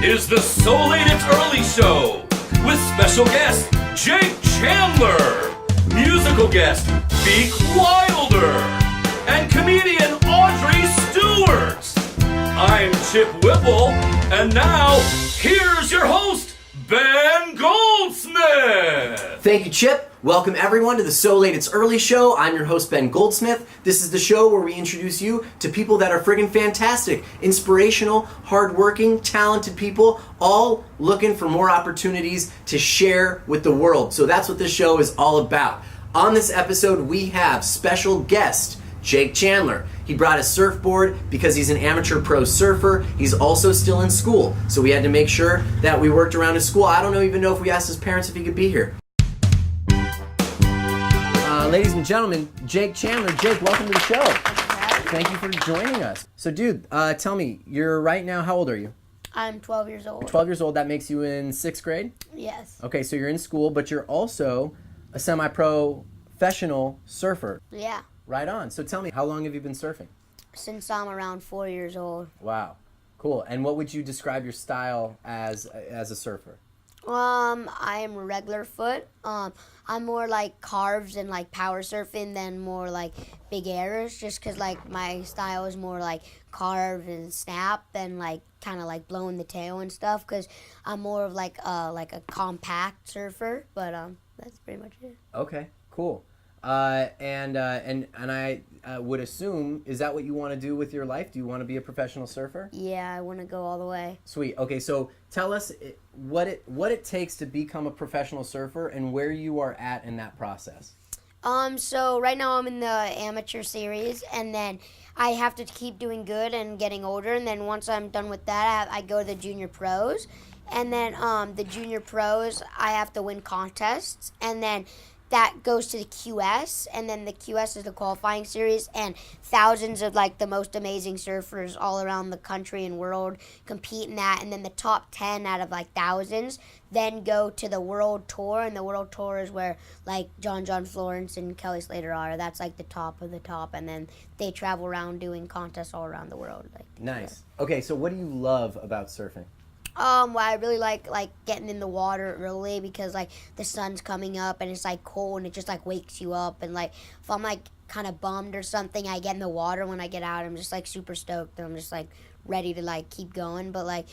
is the So Late It's Early Show with special guest Jake Chandler, musical guest BEEKWILDER, and comedian Audrey Stewart. I'm Chip Whipple, and now here's your host, Ben Goldsmith. Thank you, Chip. Welcome everyone to the So Late It's Early Show. I'm your host, Ben Goldsmith. This is the show where we introduce you to people that are friggin' fantastic, inspirational, hardworking, talented people, all looking for more opportunities to share with the world. So that's what this show is all about. On this episode, we have special guest Jake Chandler. He brought a surfboard because he's an amateur pro surfer. He's also still in school, so we had to make sure that we worked around his school. I don't even know if we asked his parents if he could be here. Ladies and gentlemen, Jake Chandler. Jake, welcome to the show. Thank you for joining us. So dude, tell me, you're right now, how old are you? I'm 12 years old. You're 12 years old, that makes you in 6th grade? Yes. Okay, so you're in school, but you're also a semi-professional surfer. Yeah. Right on. So tell me, how long have you been surfing? Since I'm around 4 years old. Wow. Cool. And what would you describe your style as a surfer? I am a regular foot. I'm more like carves and like power surfing than more like big airs, just because like my style is more like carve and snap than like kind of like blowing the tail and stuff, because I'm more of like a compact surfer, but that's pretty much it. Okay, cool. And I would assume, is that what you want to do with your life? Do you want to be a professional surfer? Yeah, I want to go all the way. Sweet. Okay, so tell us what it takes to become a professional surfer and where you are at in that process. So right now I'm in the amateur series, and then I have to keep doing good and getting older, and then once I'm done with that, I go to the junior pros, and then the junior pros, I have to win contests, and then that goes to the QS, and then the QS is the qualifying series, and thousands of like the most amazing surfers all around the country and world compete in that, and then the top 10 out of like thousands then go to the world tour, and the world tour is where like John Florence and Kelly Slater are. That's like the top of the top, and then they travel around doing contests all around the world. Nice. Okay, so what do you love about surfing? Well, I really like getting in the water early, because like the sun's coming up and it's like cold and it just like wakes you up, and like if I'm like kind of bummed or something, I get in the water. When I get out, I'm just like super stoked, and I'm just like ready to like keep going. But like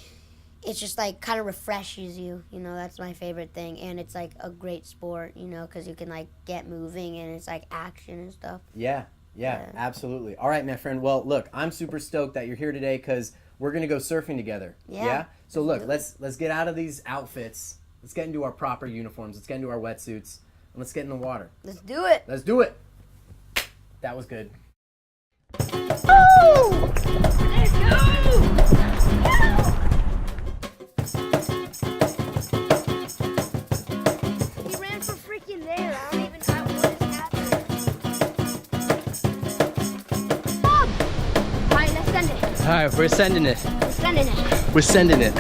it's just like kind of refreshes you, you know. That's my favorite thing, and it's like a great sport, you know, because you can like get moving and it's like action and stuff. Yeah, absolutely. All right, my friend. Well, look, I'm super stoked that you're here today because we're gonna go surfing together. Yeah? So look, let's get out of these outfits. Let's get into our proper uniforms. Let's get into our wetsuits, and let's get in the water. Let's do it. Let's do it. That was good. Woo! Let's go! He ran for freaking there. I don't even know what is happening. Bob! All right, let's send it. All right, we're sending it. We're sending it. We're sending it.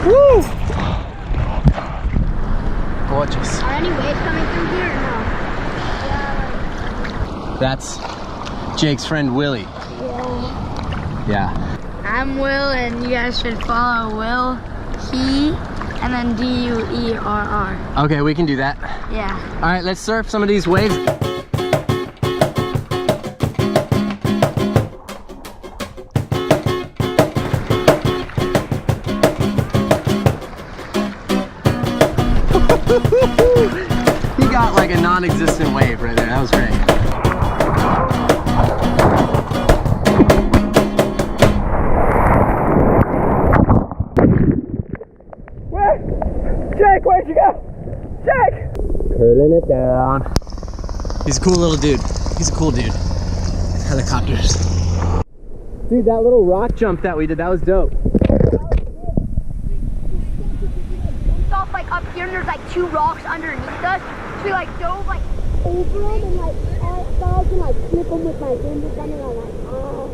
Woo! Gorgeous. Are any waves coming through here or no? That's Jake's friend Willie. Yeah. I'm Will, and you guys should follow Will, he, and then DUERR. Okay, we can do that. Yeah. All right, let's surf some of these waves. He got like a non-existent wave right there. That was great. Jake, where'd you go? Jake! Curling it down. He's a cool little dude. He's a cool dude. Helicopters. Dude, that little rock jump that we did, that was dope. Off like up here, and there's like 2 rocks underneath us. So we like dove like over them and like I can like snip them with my fingers and I'm like, oh.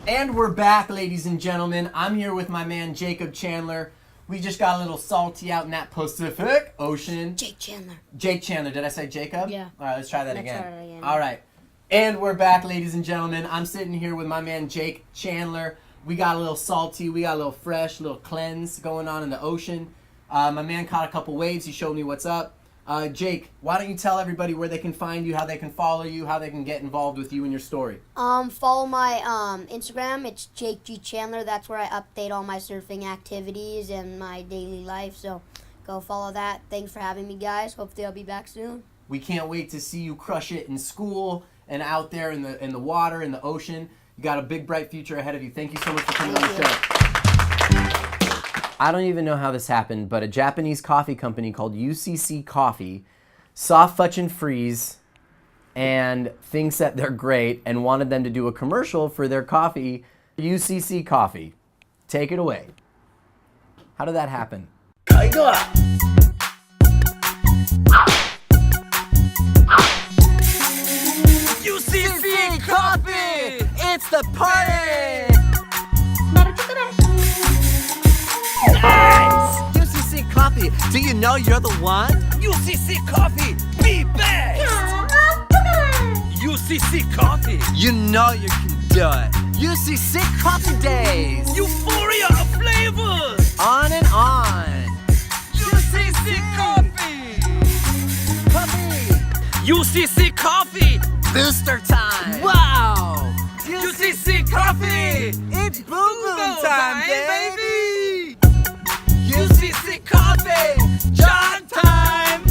And we're back, ladies and gentlemen. I'm here with my man Jacob Chandler. We just got a little salty out in that Pacific Ocean. Jake Chandler. Jake Chandler. Did I say Jacob? Yeah. All right, let's try that Let's again. try it again. All right. And we're back, ladies and gentlemen. I'm sitting here with my man Jake Chandler. We got a little salty. We got a little fresh, a little cleanse going on in the ocean. My man caught a couple waves. He showed me what's up. Jake, why don't you tell everybody where they can find you, how they can follow you, how they can get involved with you and your story? Follow my Instagram. It's Jake G Chandler. That's where I update all my surfing activities and my daily life. So go follow that. Thanks for having me, guys. Hopefully I'll be back soon. We can't wait to see you crush it in school and out there in the water, in the ocean. You got a big, bright future ahead of you. Thank you so much for coming on the show. I don't even know how this happened, but a Japanese coffee company called UCC Coffee saw Futch&Friitz and thinks that they're great and wanted them to do a commercial for their coffee, UCC Coffee. Take it away. How did that happen? UCC Coffee! It's the party! Nice! UCC Coffee, do you know you're the one? UCC Coffee, be best! UCC Coffee, You know you can do it. UCC Coffee Days! euphoria of flavors! On and on! UCC Coffee! UCC Coffee! Booster time! Wow! UCC Coffee! It's boom boom time, baby! UCC Coffee! John time!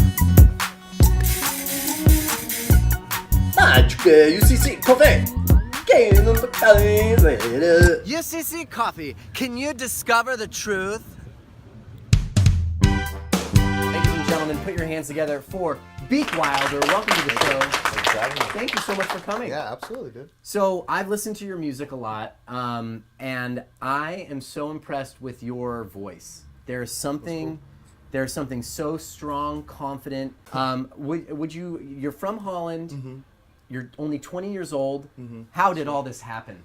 UCC Coffee! UCC Coffee, can you discover the truth? Ladies and gentlemen, put your hands together for BEEKWILER. Welcome to the show. Thank you so much for coming. Yeah, absolutely, dude. So I've listened to your music a lot, and I am so impressed with your voice. There's something so strong, confident. Would you? You're from Holland. Mm-hmm. You're only 20 years old. Mm-hmm. How did all this happen?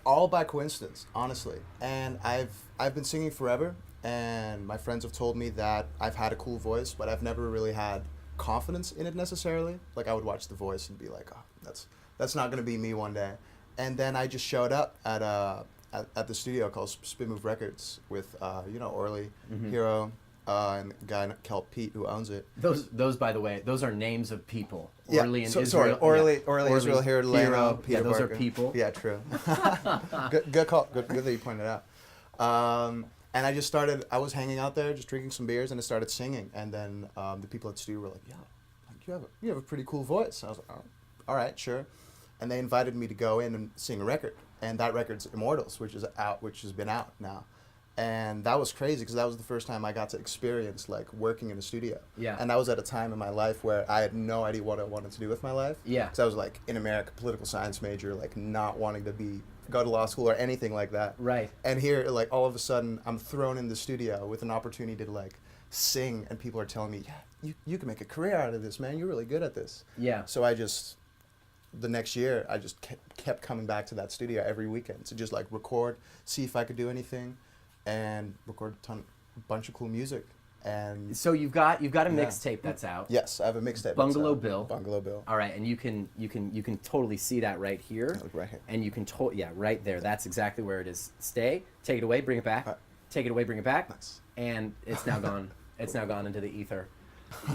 All by coincidence, honestly. And I've been singing forever, and my friends have told me that I've had a cool voice, but I've never really had confidence in it necessarily. Like I would watch The Voice and be like, oh, that's not gonna be me one day. And then I just showed up at the studio called Spin Move Records with Orly, Hero, and the guy called Pete who owns it. Those by the way, those are names of people. Yeah, Orly and Israel. Israel. Orly, Israel, Hero, Peter yeah, those Barker. are people. Yeah, true. Good call. Good that you pointed out. And I just started. I was hanging out there, just drinking some beers, and I started singing. And then the people at Stewart were like, "Yeah, you have a pretty cool voice." And I was like, "Oh, all right, sure." And they invited me to go in and sing a record, and that record's Immortals, which has been out now. And that was crazy because that was the first time I got to experience like working in a studio. Yeah. And that was at a time in my life where I had no idea what I wanted to do with my life. Yeah. Because I was like in America, political science major, like not wanting to go to law school or anything like that. Right. And here, like all of a sudden, I'm thrown in the studio with an opportunity to like sing, and people are telling me, "Yeah, you can make a career out of this, man. You're really good at this." Yeah. So the next year, I just kept coming back to that studio every weekend to just like record, see if I could do anything. And record a bunch of cool music, and So you've got a mixtape that's out. yes, I have a mixtape. Bungalow Bill. Bungalow Bill. All right, and you can totally see that right here. Look right here. And you can right there. That's exactly where it is. Take it away, bring it back. Take it away, bring it back. Nice. And it's now gone. It's now gone into the ether.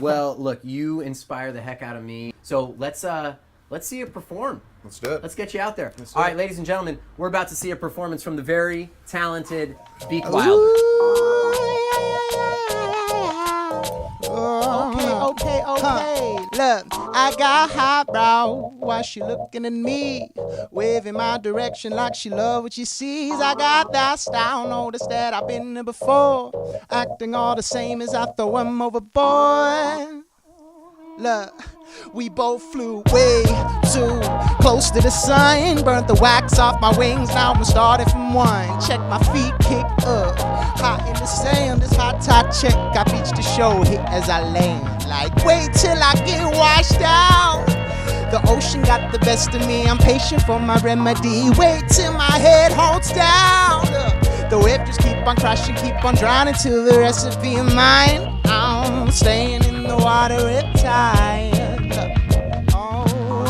Well, look, you inspire the heck out of me. So let's see you perform. Let's do it. Let's get you out there. Let's do All right, it. ladies and gentlemen, we're about to see a performance from the very talented BEEKWILER. Okay. Look, I got highbrow while she looking at me, waving my direction like she love what she sees. I got that style, notice that I've been there before, acting all the same as I throw 'em overboard. Look, we both flew way too close to the sun. Burnt the wax off my wings, now I'm started from one. Check my feet kick up, hot in the sand. This hot top check, I beach the show hit as I land. Like, wait till I get washed out. The ocean got the best of me, I'm patient for my remedy. Wait till my head holds down. The wave just keep on crashing, keep on drowning till the recipe of mine. I'm staying in the water riptide. Oh,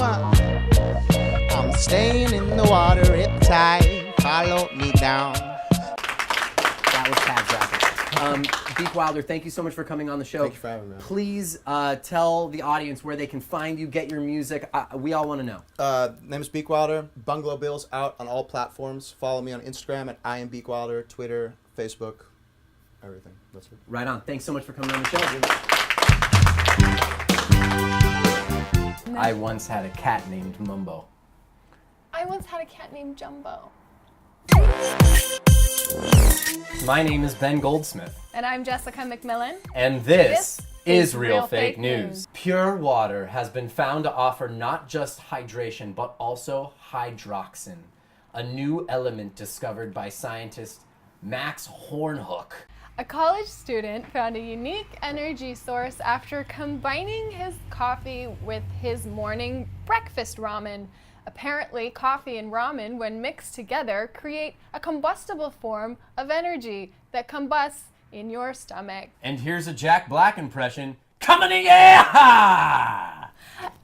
I'm staying in the water riptide. Follow me down. That was Tad's rapping. BEEKWILER, thank you so much for coming on the show. Thank you for having me. Please tell the audience where they can find you, get your music. We all want to know. Name is BEEKWILDER. Bungalow Bill's out on all platforms. Follow me on Instagram at I am BEEKWILDER, Twitter, Facebook, everything. That's it. Right on. Thanks so much for coming on the show. I once had a cat named Mumbo. I once had a cat named Jumbo. My name is Ben Goldsmith. And I'm Jessica McMillin. And this is Real Fake News. Pure water has been found to offer not just hydration, but also hydroxin, a new element discovered by scientist Max Hornhook. A college student found a unique energy source after combining his coffee with his morning breakfast ramen. Apparently, coffee and ramen, when mixed together, create a combustible form of energy that combusts in your stomach. And here's a Jack Black impression. Coming in, yeah!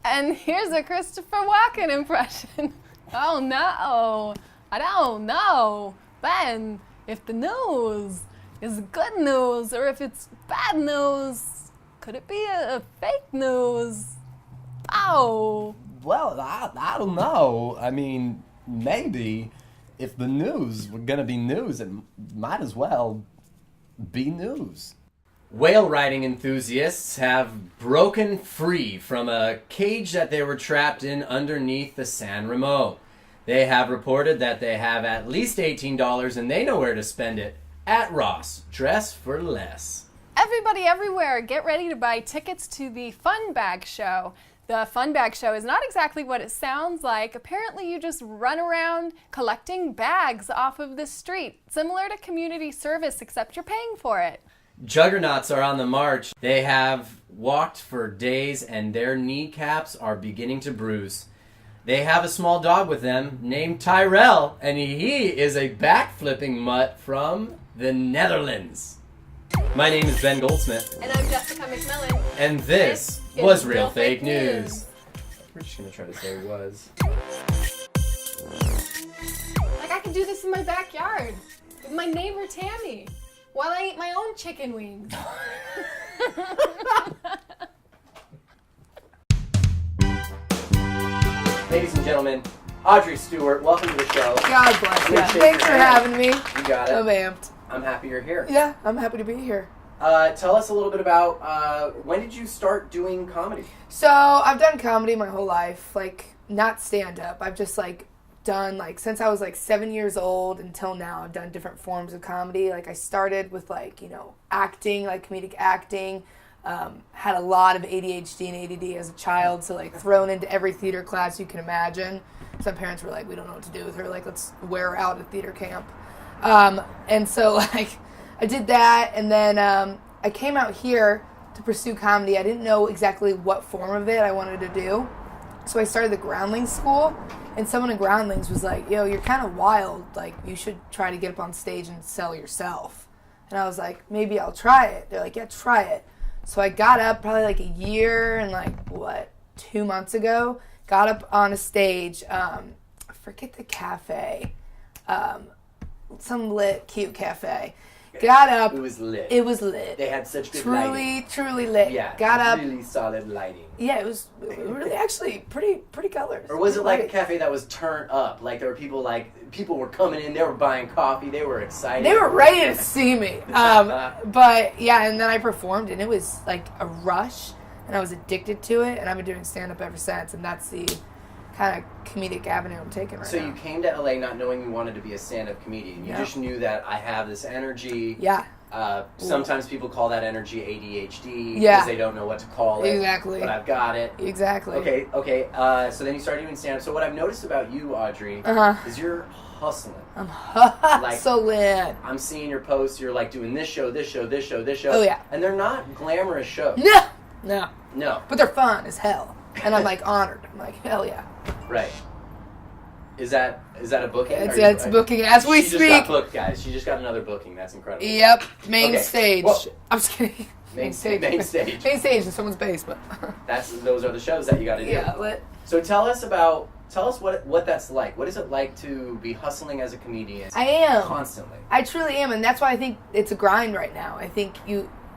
And here's a Christopher Walken impression. Oh no, I don't know. Ben, if the news is good news or if it's bad news, could it be a fake news? Oh. Well, I don't know. I mean, maybe if the news were gonna be news, it might as well be news. Whale riding enthusiasts have broken free from a cage that they were trapped in underneath the San Remo. They have reported that they have at least $18 and they know where to spend it. At Ross, dress for less. Everybody everywhere, get ready to buy tickets to the Fun Bag Show. The Fun Bag Show is not exactly what it sounds like. Apparently you just run around collecting bags off of the street, similar to community service, except you're paying for it. Juggernauts are on the march. They have walked for days and their kneecaps are beginning to bruise. They have a small dog with them named Tyrell, and he is a backflipping mutt from the Netherlands. My name is Ben Goldsmith. And I'm Jessica McMillin. And this was Real Fake News. We're just going to try to say was. Like I could do this in my backyard with my neighbor Tammy while I eat my own chicken wings. Ladies and gentlemen, Audrey, Stewert, welcome to the show. God bless I'm you. gonna shake Thanks your for hand. having me. You got it. I'm amped. I'm happy you're here. Yeah, I'm happy to be here. Tell us a little bit about when did you start doing comedy? So I've done comedy my whole life, like not stand-up. I've just like done like since I was like 7 years old until now. I've done different forms of comedy. Like I started with like, you know, acting, like comedic acting. Had a lot of ADHD and ADD as a child, so like thrown into every theater class you can imagine. Some parents were like, we don't know what to do with her, like let's wear her out at theater camp. And so like I did that, and then I came out here to pursue comedy. I didn't know exactly what form of it I wanted to do, so I started the Groundlings School, and someone in Groundlings was like, yo, you're kind of wild, like you should try to get up on stage and sell yourself. And I was like, maybe I'll try it. They're like, yeah, try it. So I got up probably like a year and 2 months ago, got up on a stage, I forget the cafe, some lit, cute cafe. Got up. It was lit. It was lit. They had such good lighting. Truly lit. Yeah. Got up. Really solid lighting. Yeah, it was really actually pretty colors. Or was it like a Light. cafe that was turned up? Like there were people were coming in, they were buying coffee, they were excited. They were ready to see me. But yeah, and then I performed, and it was like a rush, and I was addicted to it, and I've been doing stand-up ever since, and that's the kind of comedic avenue I'm taking right now. So you came to LA not knowing you wanted to be a stand-up comedian. You just knew that I have this energy. Yeah. Sometimes people call that energy ADHD because Yeah. they don't know what to call it. Exactly. But I've got it. Exactly. Okay. So then you started doing stand-up. So what I've noticed about you, Audrey, is you're hustling. I'm hustling. I'm seeing your posts. You're like doing this show, this show, this show, this show. Oh, yeah. And they're not glamorous shows. No. No. But they're fun as hell. And I'm like honored. I'm like, hell yeah. Right. Is that a booking? It's booking as we She speak. just got booked, guys. She just got another booking. That's incredible. Yep. Main Okay. stage. Well, I'm just kidding. Main stage. Main stage in someone's basement. Those are the shows that you got to do. Yeah, lit. So tell us what that's like. What is it like to be hustling as a comedian? I am. Constantly. I truly am, and that's why I think it's a grind right now. I think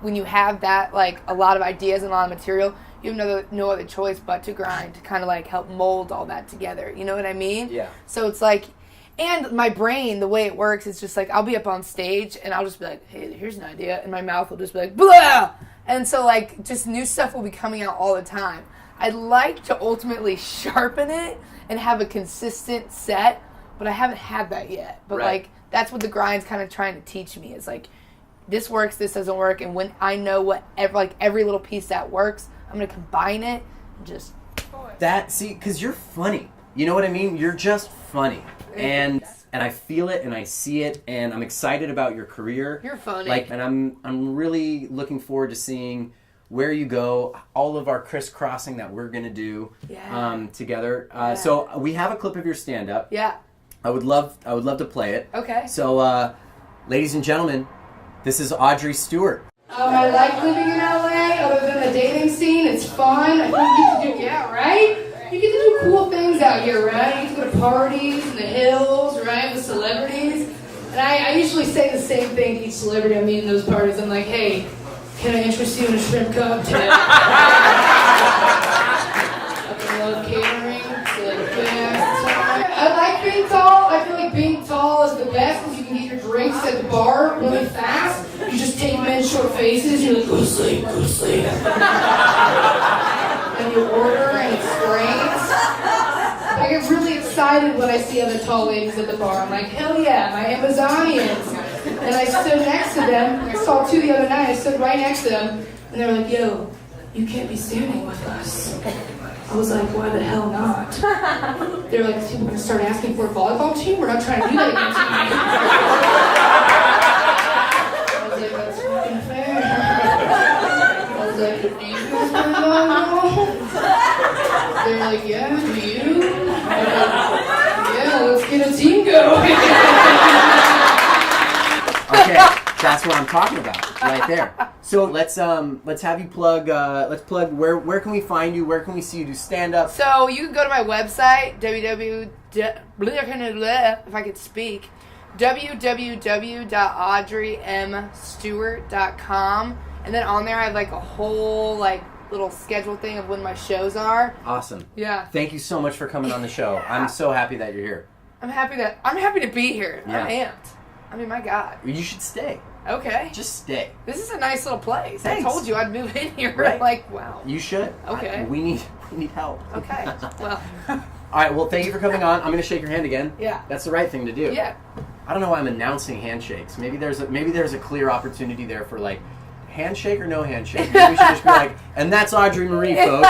when you have that, like, a lot of ideas and a lot of material, you have no other choice but to grind, to kind of, like, help mold all that together. You know what I mean? Yeah. So it's like, and my brain, the way it works, is just like, I'll be up on stage, and I'll just be like, hey, here's an idea, and my mouth will just be like, blah! And so, like, just new stuff will be coming out all the time. I'd like to ultimately sharpen it and have a consistent set, but I haven't had that yet. But, Right. like, that's what the grind's kind of trying to teach me, is, like, this works, this doesn't work, and when I know every little piece that works, I'm going to combine it and just... Because you're funny. You know what I mean? You're just funny. And I feel it and I see it and I'm excited about your career. You're funny. And I'm really looking forward to seeing where you go, all of our crisscrossing that we're going to do together. So we have a clip of your stand-up. Yeah. I would love to play it. Okay. So, ladies and gentlemen, this is Audrey Stewert. I like living in LA, other than the dating scene. It's fun. I think you get to do, right? You get to do cool things out here, right? You get to go to parties in the hills, right, with celebrities. And I usually say the same thing to each celebrity I meet in those parties. I'm like, hey, can I interest you in a shrimp cocktail? I love catering. So like, I like being tall. I feel like being tall is the best because you can get your drinks at the bar really fast. You just take men's short faces, you're like, go sleep, go sleep. And you order and it sprains. I get really excited when I see other tall ladies at the bar. I'm like, hell yeah, my Amazonians. And I stood next to them. I saw two the other night. I stood right next to them. And they were like, yo, you can't be standing with us. I was like, why the hell not? They were like, people are going to start asking for a volleyball team? We're not trying to do that again tonight. I was like, that's fucking fair. I was like, do you guys play volleyball? They're like, yeah, do you? I'm like, yeah, let's get a team going. Okay, that's what I'm talking about, right there. So let's have you plug. Let's plug. Where can we find you? Where can we see you do stand up? So you can go to my website, if I could speak, www.audreymstewart.com, and then on there I have like a whole like little schedule thing of when my shows are. Awesome. Yeah. Thank you so much for coming on the show. I'm so happy that you're here. I'm happy to be here. Yeah. I'm amped. I mean, my God. You should stay. Okay. Just stay. This is a nice little place. Thanks. I told you I'd move in here. Right. Like, wow. You should. Okay. We need help. Okay. Well. All right. Well, thank you for coming on. I'm going to shake your hand again. Yeah. That's the right thing to do. Yeah. I don't know why I'm announcing handshakes. Maybe there's a clear opportunity there for like handshake or no handshake. Maybe we should just be like, and that's Audrey Marie, folks.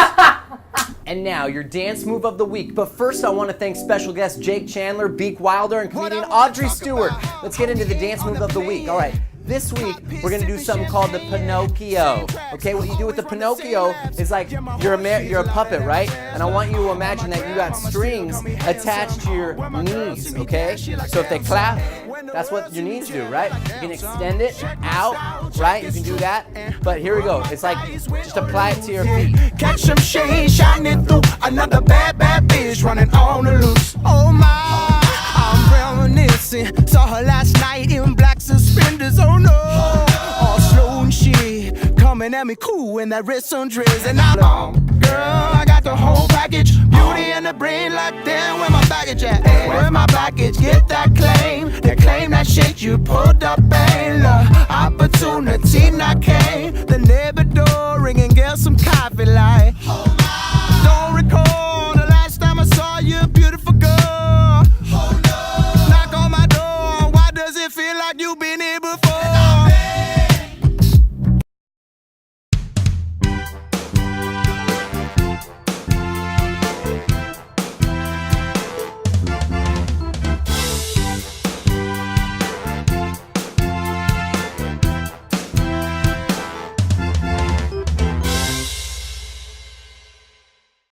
And now, your dance move of the week. But first, I want to thank special guests Jake Chandler, BEEKWILER, and comedian Audrey Stewert. Let's get into the dance move of the week. All right. This week, we're going to do something called the Pinocchio. Okay, what you do with the Pinocchio is like, you're a puppet, right? And I want you to imagine that you got strings attached to your knees, okay? So if they clap, that's what your knees do, right? You can extend it out, right? You can do that. But here we go. It's like, just apply it to your feet. Catch some shade shining through another bad bitch running on the loose. Oh my, I'm reminiscing. Saw her last night in black suspenders. Oh no, all slow and shit. Coming at me cool in that wrist undress. And I'm girl, I got the whole package. Beauty and the brain locked down. Where my baggage at? Where my baggage? Get that claim. That claim that shit you pulled up and opportunity not came. The neighbor door ringing, get some coffee like.